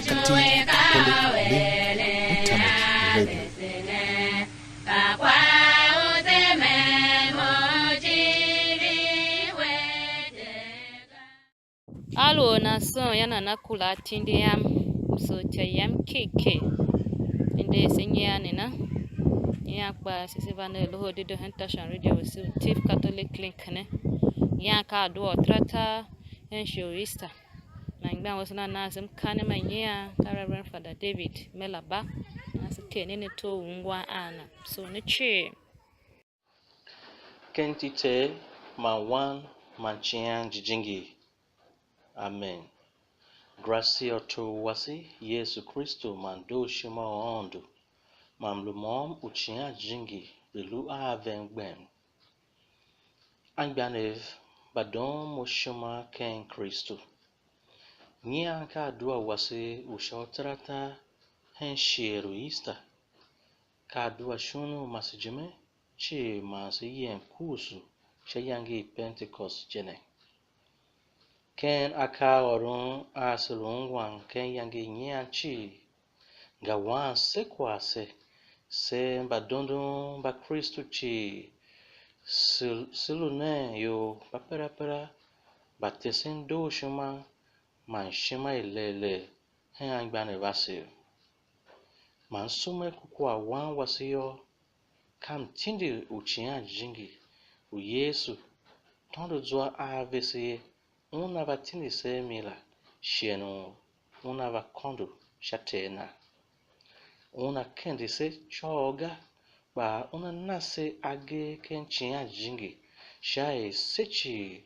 Tiv Catholic Link Internet Radio. Alo na so yana na kula tindi yam so yam keke inde senya ni na ya kwa sisi vane Loho Dedoo Station Radio so Tiv Catholic Link ne ya ka Adua Uterataa Ishiegh na ngba wasana na sem kane manya Reverend Fada Melaba na se kene ne to ngwa ana so ne chi Kentite Mawan Manchian Jijingi. Amen. Gracia to wasi Yesu Kristo mando shima ondo. Mamlumom uchia jingi belu avengben. Angbanev badon moshima ken Kristo. Nia ka Adua wasi Uterataa Ishiegh ka Adua shunu masijime chi masi yen kusu shayangi Pentecost jene. Ken aka orun asulungwan ken yangi nyanchi gawan sekwase se badondon ba Kristo chi silune yo papera batesin do shuma man shima ilele hen angbane vasi man sume kukwa wan wasiyo kam tindi uchia jingi u Yesu tondo zwa avesi una vatini se mila shienu una vakondo shatena una kendi se choga ba una nase age kenchia jingi shae sechi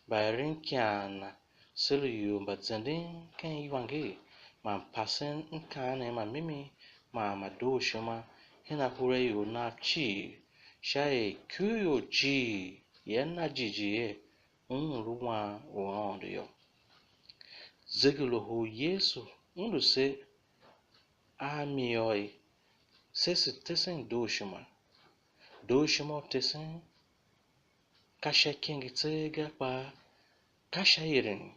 ba rinkiana selu yu bazendin ken yuangi man pasen nkane ma mimi ma madoshuma hina hure yu na chi shae kuyo ji yena jijiye ruwa urondo yo Loho Yesu undu se amioi se tesen doshima tesen kasha kingi tsega pa kasha irin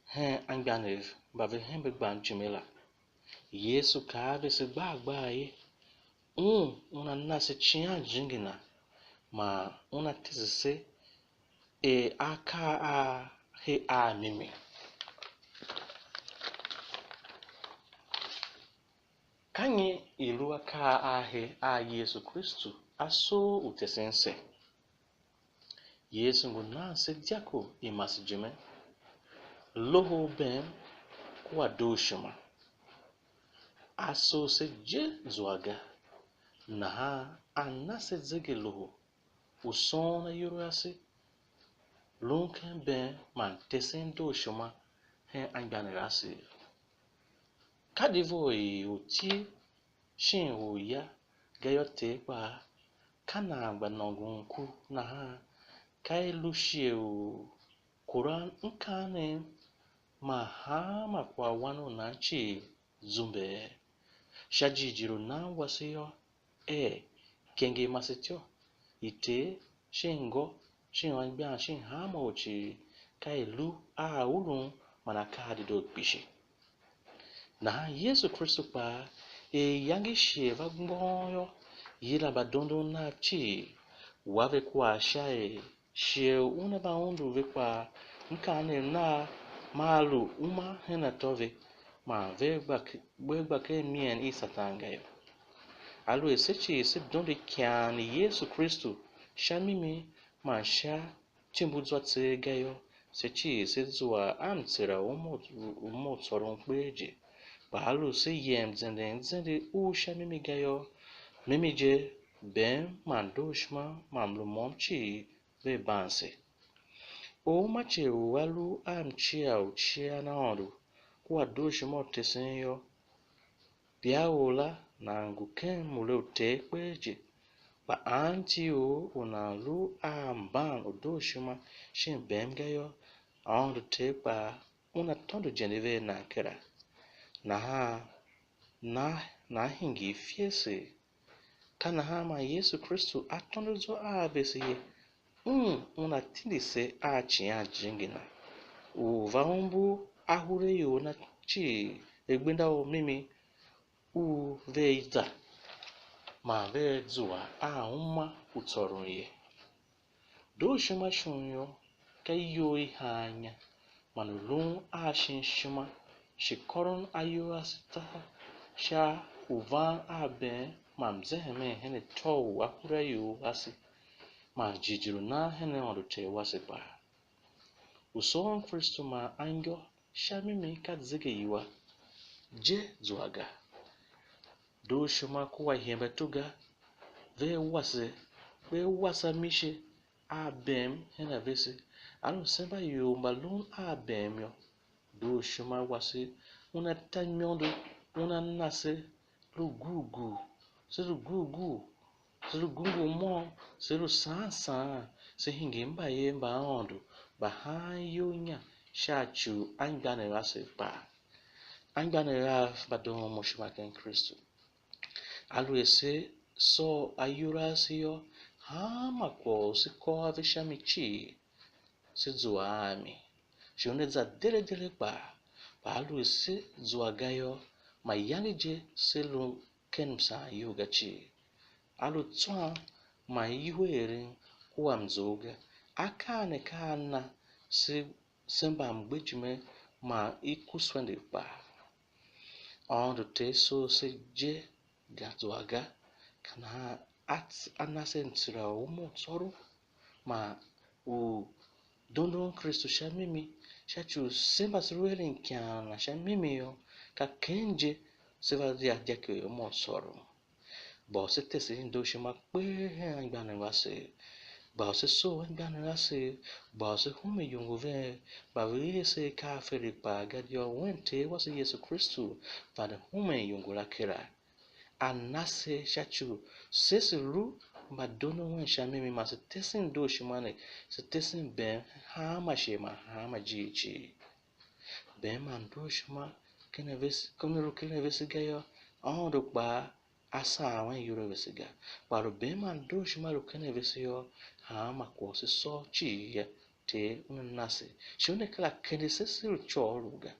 hen angbanev bave hen begban jimela Yesu ka vese gbagba ye una nase chia jingina ma una tese aka a he a mimi kanyi ilu aka a he a Yesu Kristo aso utesense Yesu nguna se diako imasijime Loho ben kwa doshima aso se je zwaga na ha anase zege Loho usona yurasi lunken ben man tesen doshima hen angbane rasi kadivo oti shin oya gayote pa kana gbanongunku na ha kai lushie o Quran nkane mahama kwa wano na chi zumbe shajijiro na wasiyo kenge masetyo ite shingo shinwangbia shin hama ochi kai lu ulun manakadi do bishi na Yesu Kristo pa yangi sheva gboyo yila badondo na chi wave kwa shae she una ba undu ve kwa nkane na malu uma hena tove ma vegba ke mien isatanga yo alu esechi se donde kyan Yesu Kristo shamimi ma sha timbuzwa tsegayo sechi se zwa amtsira umo tsoron kweje bahalu se yem zende shamimi gayo mimije ben mandoshma mamlumom chi ve banse o mache walu chia na ondo kwa doshma tesenyo biaola na nguken mulote kweje ba anti unalu amban odoshma shin bem gayo ondo te pa una tondo jeneve na kera na hingi fiese kana hama Yesu Kristo atondozo abesiye una tindise achia jingina uvaumbu ahure yo na chi egbenda o mimi u veita ma ve zua uma utoronye do shuma shunyo kayo ihanya manulun ashin shuma shikoron ayo asita sha uvan aben mamzeheme hene towu akura yo asi ma jijiru na hene odote wasipa usohon Kristo ma ango shamimi kadzige yiwa je zuaga do shuma kuwa hembe tuga ve wasa mishe abem hena vese anu semba yo balun abem yo do shuma wasi una tanyondo una nase lugugu serugugu mo seru sansa se hingimba yemba ondo bahayonya shachu angane wase pa angane ra badon mo shuma ken Kristo alu ese so ayurasio hama kwa siko avishamichi sizuami shoneza dele pa alu ese zuagayo mayanije selu kensa yogachi alu twa mayiwere kwa mzoga akane kana semba mgbejime ma ikuswende pa ondo teso seje gazuaga kana anase ntira umo tsoro ma u dondon Kristo shamimi shachu semba sruele nkiana shamimi yo ka kenje seva dia diake umo tsoro bo se tese ndo shima pe angbane wase ba se so angbane wase ba se hume yungu ve ba we se ka fere pa gadio wente wase Yesu Kristo Fada hume yungu la kera anase shachu sesiru madono wen shamimi ma se tesin do shimane se tesin ben hama shema hama jichi ben man do shima kene ves gayo ondo pa asa wan yuro vesiga paro ben man do shima ro kene vesio hama ko se so chi ya te unase shone kala kene sesiru choruga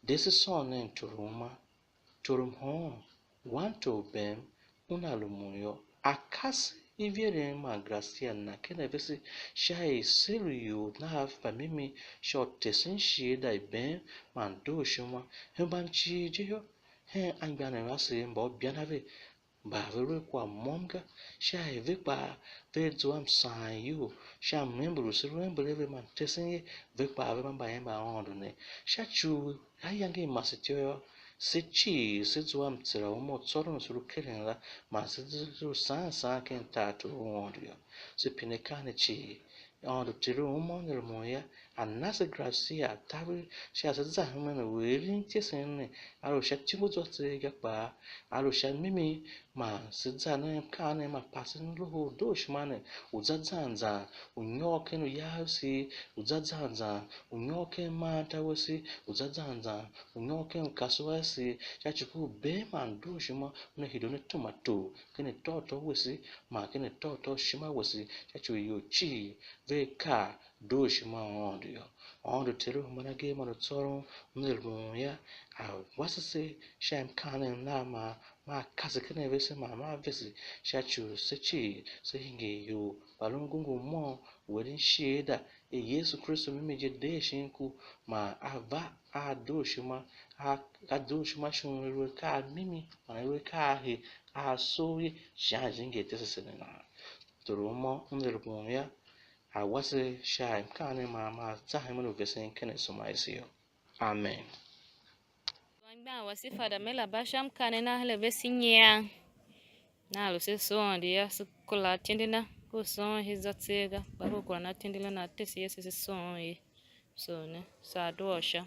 desi sonen turum hon wanto bem unalumuyo akas iviere ma gracia na kene vesi shai serio na hafa mimi shot tesin shieda ben man do shuma hemban chi jiyo he angbana wase mbo bianave ba vere kwa monga shai vepa vezuam san you sha membru sirembreve man tesin vepa ve mamba yamba ondone shachu ayange masityo sechi sezuam tsira umo tsoro suru kelenla ma sezu sansa ken tatu ondio se pinekane chi ondo tiru umo nermoya anase gracia tabi sha seza humene werin tesene aro shatibu zote gapa aro shamimi ma seza na kane ma pasin Loho doshmane uzadzanza unyoke no yasi uzadzanza unyoke ma tawasi uzadzanza unyoke kaswasi chachiku be man doshma na hidone tomato kene toto wasi ma kene toto shima wasi chachu yochi veka doshma ondo teru manage mano tsoro nirmoya wasase sham kane na ma kase kene vese ma vese shachu sechi sehinge yo balungungu mo werin sheda Yesu Kristo mimije deshinku ma ava adoshima shunwe ka mimi manwe ka he asoye shanjinge tesesena turumo ndirmoya awase shai kane ma tsahimano vese kene somaisio amen. Wangba wasi Fada Melaba sham kane na hele vesinya na lo se so ndia sukula tindina ko so hizatsega bako kwa na tindila na tesi yesi so ne sa dosha